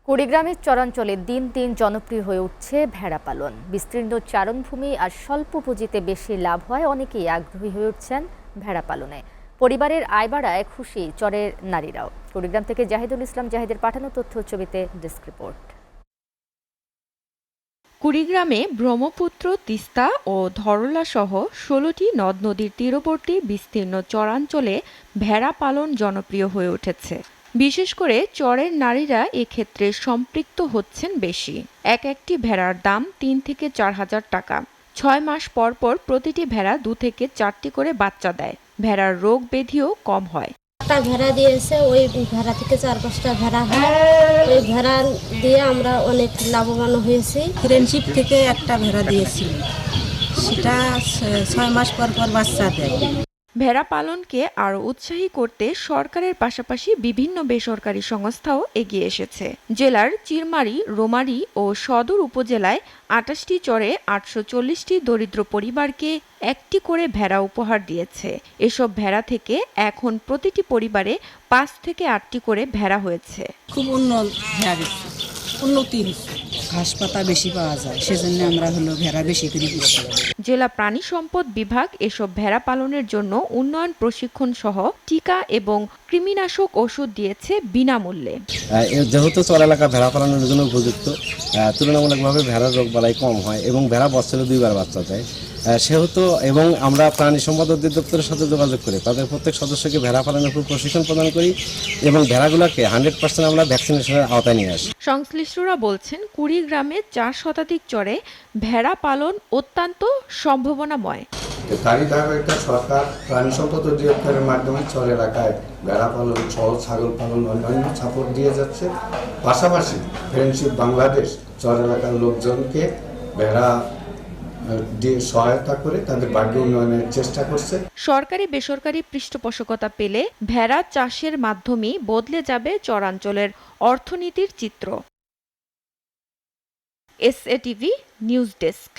কুড়িগ্রামের চরাঞ্চলে দিন দিন জনপ্রিয় হয়ে উঠছে ভেড়া পালন। বিস্তীর্ণ চারণভূমি আর স্বল্প পুঁজিতে বেশি লাভ হয় অনেকেই আগ্রহী হয়ে উঠছেন ভেড়া পালনে। পরিবারের আয় বাড়ায় খুশি চরের নারীরাও। কুড়িগ্রাম থেকে জাহিদুল ইসলাম জাহিদের পাঠানো তথ্য ছবিতে ডেস্ক রিপোর্ট। কুড়িগ্রামে ব্রহ্মপুত্র, তিস্তা ও ধরলা সহ ১৬টি নদ নদীর তীরবর্তী বিস্তীর্ণ চরাঞ্চলে ভেড়া পালন জনপ্রিয় হয়ে উঠেছে। বিশেষ করে চরের নারীরা এক্ষেত্রে সম্পৃক্ত হচ্ছেন বেশি। একটি ভেড়ার দাম ৩ থেকে ৪ হাজার টাকা। ৬ মাস পর পর প্রতিটি ভেড়া ২ থেকে ৪টি করে বাচ্চা দেয়। ভেড়ার রোগ ব্যাধিও কম হয়। একটা ভেড়া দিয়েছে, ওই ভেড়া থেকে ৪-৫টা ভেড়া হয়। ওই ভেড়া দিয়ে আমরা অনেক লাভবান হয়েছি। ফ্রেন্ডশিপ থেকে একটা ভেড়া দিয়েছি, সেটা ৬ মাস পর পর বাচ্চা দেয়। ভেড়া পালনকে আরও উৎসাহী করতে সরকারের পাশাপাশি বিভিন্ন বেসরকারি সংস্থাও এগিয়ে এসেছে। জেলার চিরমারি, রোমারি ও সদর উপজেলায় ২৮টি চরে ৮৪০টি দরিদ্র পরিবারকে একটি করে ভেড়া উপহার দিয়েছে। এসব ভেড়া থেকে এখন প্রতিটি পরিবারে ৫ থেকে ৮টি করে ভেড়া হয়েছে। খুব উন্নতি হয়েছে, ঘাস পাতা বেশি পাওয়া যায়, সেজন্য আমরা ভেড়া বেশি করে দিচ্ছি। জেলা প্রাণী সম্পদ বিভাগ এসব ভেড়া পালনের জন্য উন্নয়ন প্রশিক্ষণ সহ টিকা এবং কৃমিনাশক ওষুধ দিয়েছে বিনামূল্যে। যেহেতু চর এলাকা ভেড়া পালনের জন্য উপযুক্ত, তুলনামূলকভাবে ভেড়ার রোগ বালাই কম হয় এবং ভেড়া বছরে ২বার বাচ্চা দেয়, সেহেতু এবং আমরা প্রাণী সম্পদ অধিদপ্তরের সাথে যোগাযোগ করে তাদের প্রত্যেক সদস্যকে ভেড়া পালনের উপর প্রশিক্ষণ প্রদান করি এবং ভেড়াগুলোকে 100% আমরা ভ্যাকসিনেশনের আওতায় নিয়ে আসি। সংশ্লিষ্টরা বলছেন, কুড়িগ্রামে ৪ শতাধিক চরে ভেড়া পালন অত্যন্ত সম্ভাবনাময়। তারই ধারাবাহিকতা সরকার প্রাণী সম্পদ অধিদপ্তরের মাধ্যমে চর এলাকায় ভেড়া পালন সহ ছাগল পালন অন্যান্য সাপোর্ট দিয়ে যাচ্ছে। পাশাপাশি ফ্রেন্ডশিপ বাংলাদেশ চর এলাকার লোকজনকে ভেড়া দিয়ে সহায়তা করে তাদের ভাগ্য উন্নয়নের চেষ্টা করছে। সরকারি বেসরকারি পৃষ্ঠপোষকতা পেলে ভেড়া চাষের মাধ্যমেই বদলে যাবে চরাঞ্চলের অর্থনীতির চিত্র। SA TV news desk.